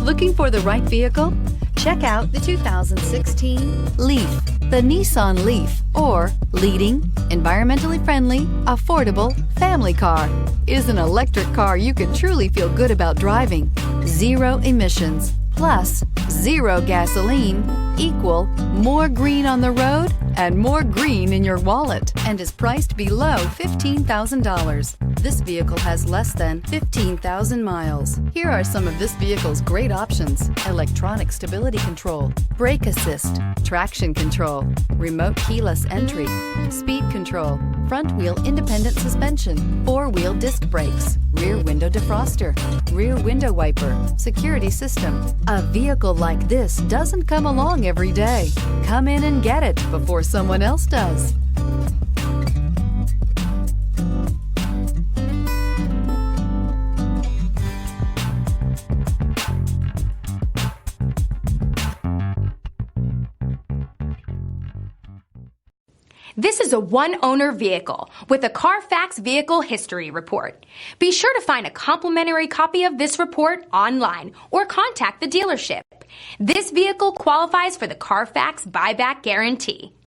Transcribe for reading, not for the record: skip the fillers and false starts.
Looking for the right vehicle? Check out the 2016 Leaf. The Nissan Leaf, or leading, environmentally friendly, affordable family car, is an electric car you can truly feel good about driving. Zero emissions, plus zero gasoline, equal more green on the road and more green in your wallet, and is priced below $15,000. This vehicle has less than 15,000 miles. Here are some of this vehicle's great options: electronic stability control, brake assist, traction control, remote keyless entry, speed control, front wheel independent suspension, four-wheel disc brakes, rear window defroster, rear window wiper, security system. A vehicle like this doesn't come along every day. Come in and get it before someone else does. This is a one-owner vehicle with a Carfax Vehicle History Report. Be sure to find a complimentary copy of this report online or contact the dealership. This vehicle qualifies for the Carfax Buyback Guarantee.